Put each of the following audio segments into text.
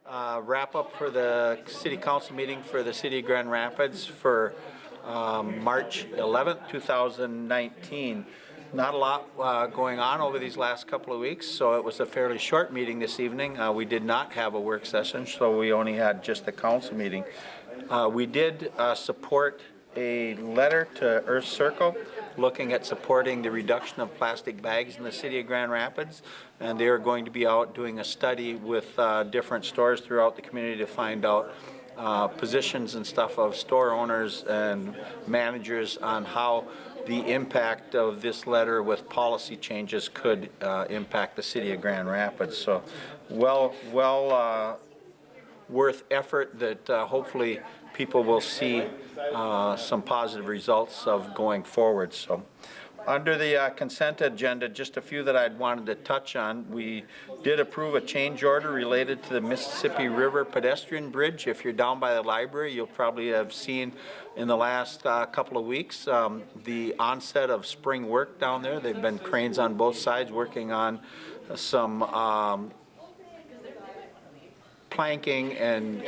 Wrap up for the City Council meeting for the City of Grand Rapids for March 11th, 2019. Not a lot going on over these last couple of weeks, so it was a fairly short meeting this evening. We did not have a work session, so we only had just the council meeting. We did support a letter to Earth Circle looking at supporting the reduction of plastic bags in the City of Grand Rapids, and they are going to be out doing a study with different stores throughout the community to find out positions and stuff of store owners and managers on how the impact of this letter with policy changes could impact the City of Grand Rapids. So worth effort that hopefully people will see some positive results of going forward. So under the consent agenda, just a few that I'd wanted to touch on. We did approve a change order related to the Mississippi River pedestrian bridge. If you're down by the library, you'll probably have seen in the last couple of weeks the onset of spring work down there. They've been cranes on both sides working on some planking and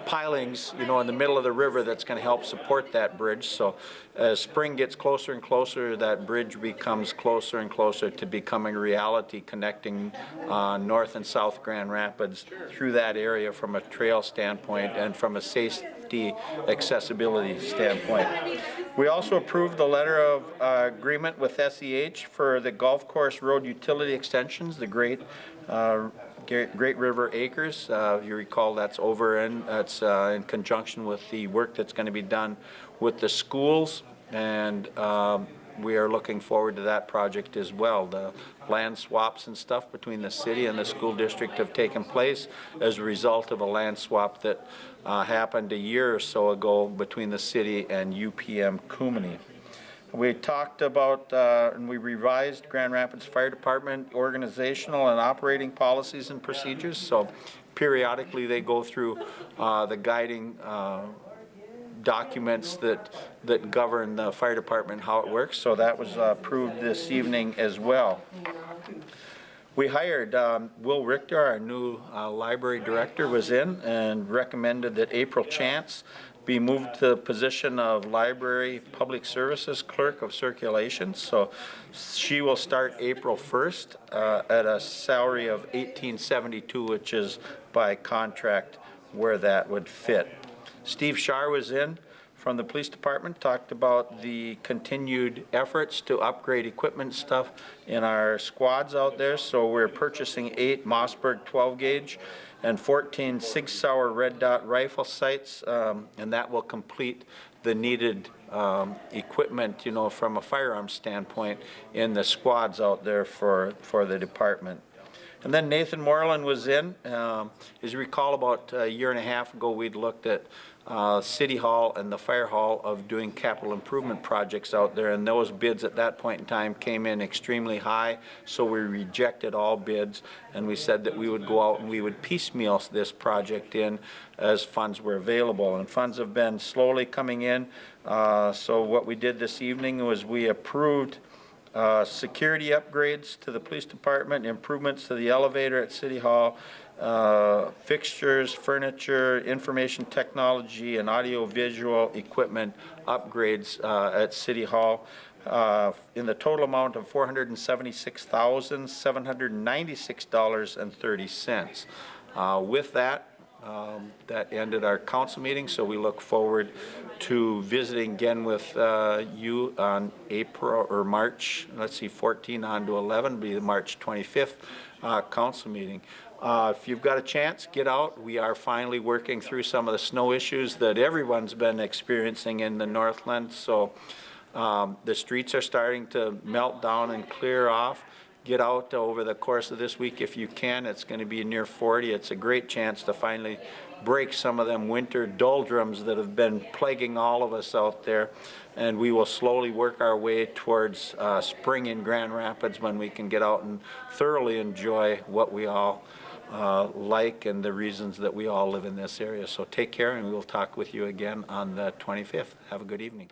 pilings, you know, in the middle of the river that's going to help support that bridge. So as spring gets closer and closer, that bridge becomes closer and closer to becoming a reality, connecting North and South Grand Rapids through that area from a trail standpoint and from a safety accessibility standpoint. We also approved the letter of agreement with SEH for the golf course road utility extensions, the Great River Acres. If you recall, that's in conjunction with the work that's going to be done with the schools, and we are looking forward to that project as well. The land swaps and stuff between the city and the school district have taken place as a result of a land swap that happened a year or so ago between the city and UPM Coomoney. We talked about and we revised Grand Rapids Fire Department organizational and operating policies and procedures. So periodically they go through the guiding documents that govern the fire department, how it works. So that was approved this evening as well. We hired Will Richter, our new library director, was in and recommended that April Chance be moved to the position of Library Public Services Clerk of Circulation. So she will start April 1st at a salary of $18.72, which is by contract where that would fit. Steve Shar was in from the police department, talked about the continued efforts to upgrade equipment stuff in our squads out there. So we're purchasing 8 Mossberg 12 gauge and 14 Sig Sauer red dot rifle sights, and that will complete the needed equipment, you know, from a firearms standpoint in the squads out there for the department. And then Nathan Moreland was in. As you recall, about a year and a half ago, we'd looked at City Hall and the Fire Hall of doing capital improvement projects out there, and those bids at that point in time came in extremely high, so we rejected all bids, and we said that we would go out and we would piecemeal this project in as funds were available, and funds have been slowly coming in. So what we did this evening was we approved security upgrades to the police department, improvements to the elevator at City Hall, fixtures, furniture, information technology, and audio-visual equipment upgrades at City Hall in the total amount of $476,796.30. With that, that ended our council meeting, so we look forward to visiting again with you on April or March, let's see, 14 on to 11, be the March 25th council meeting. If you've got a chance, get out. We are finally working through some of the snow issues that everyone's been experiencing in the Northland, so the streets are starting to melt down and clear off. Get out over the course of this week if you can. It's going to be near 40. It's a great chance to finally break some of them winter doldrums that have been plaguing all of us out there, and we will slowly work our way towards spring in Grand Rapids when we can get out and thoroughly enjoy what we all like and the reasons that we all live in this area. So take care, and we will talk with you again on the 25th. Have a good evening.